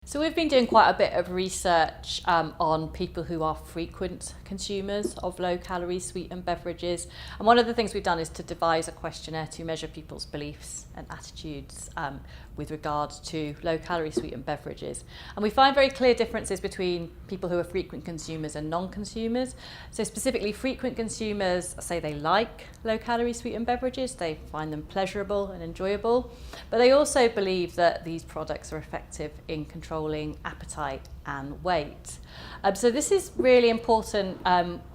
So we've been doing quite a bit of research on people who are frequent consumers of low-calorie sweetened beverages. And one of the things we've done is to devise a questionnaire to measure people's beliefs and attitudes with regard to low-calorie sweetened beverages. And we find very clear differences between people who are frequent consumers and non-consumers. So specifically, frequent consumers say they like low-calorie sweetened beverages, they find them pleasurable and enjoyable, but they also believe that these products are effective in controlling appetite and weight. So this is really important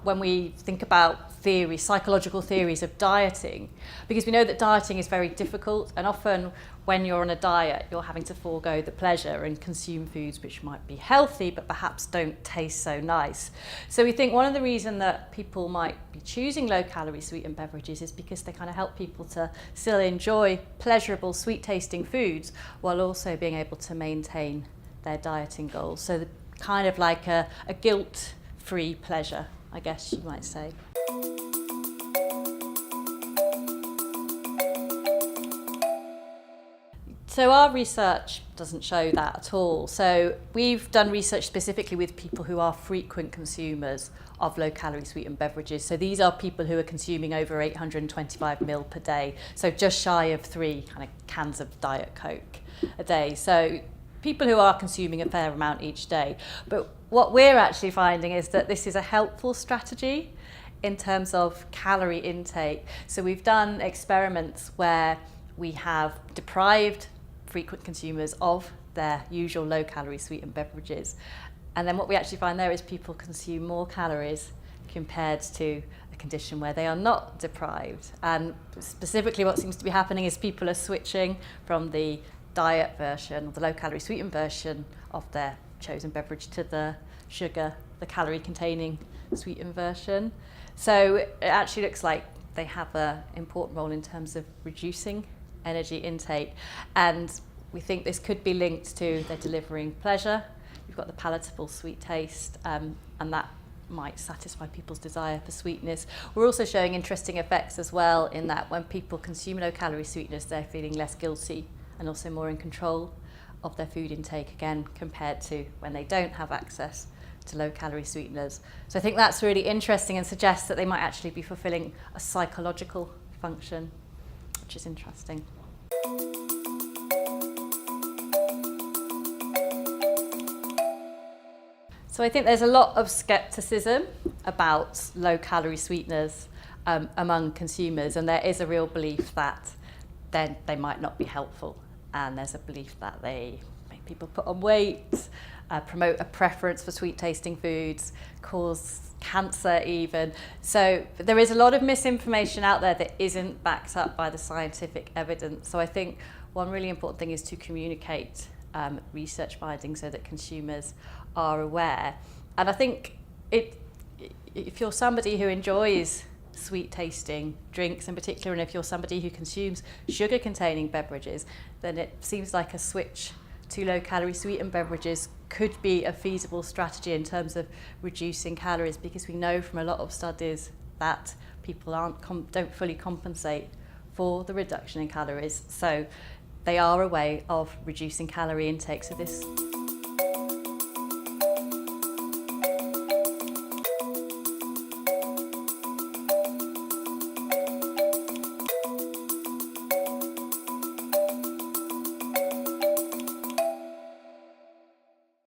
when we think about theory, psychological theories of dieting, because we know that dieting is very difficult, and often when you're on a diet you're having to forego the pleasure and consume foods which might be healthy but perhaps don't taste so nice. So we think one of the reasons that people might be choosing low-calorie sweetened beverages is because they kind of help people to still enjoy pleasurable, sweet-tasting foods while also being able to maintain their dieting goals. So kind of like a guilt-free pleasure, I guess you might say. So our research doesn't show that at all. So we've done research specifically with people who are frequent consumers of low-calorie sweetened beverages. So these are people who are consuming over 825 ml per day, so just shy of 3 kind of cans of Diet Coke a day. So people who are consuming a fair amount each day. But what we're actually finding is that this is a helpful strategy in terms of calorie intake. So we've done experiments where we have deprived frequent consumers of their usual low-calorie sweetened beverages. And then what we actually find there is people consume more calories compared to a condition where they are not deprived. And specifically what seems to be happening is people are switching from the diet version, the low-calorie sweetened version of their chosen beverage to the the calorie-containing sweetened version. So it actually looks like they have an important role in terms of reducing energy intake, and we think this could be linked to their delivering pleasure. You've got the palatable sweet taste, and that might satisfy people's desire for sweetness. We're also showing interesting effects as well in that when people consume low-calorie sweetness, they're feeling less guilty and also more in control of their food intake, again, compared to when they don't have access to low-calorie sweeteners. So I think that's really interesting and suggests that they might actually be fulfilling a psychological function, which is interesting. So I think there's a lot of skepticism about low-calorie sweeteners among consumers, and there is a real belief that they might not be helpful, and there's a belief that they make people put on weight, promote a preference for sweet-tasting foods, cause cancer even. So there is a lot of misinformation out there that isn't backed up by the scientific evidence. So I think one really important thing is to communicate research findings so that consumers are aware. And I think if you're somebody who enjoys sweet-tasting drinks in particular, and if you're somebody who consumes sugar-containing beverages, then it seems like a switch to low-calorie sweetened beverages could be a feasible strategy in terms of reducing calories, because we know from a lot of studies that people don't fully compensate for the reduction in calories. So they are a way of reducing calorie intake. So this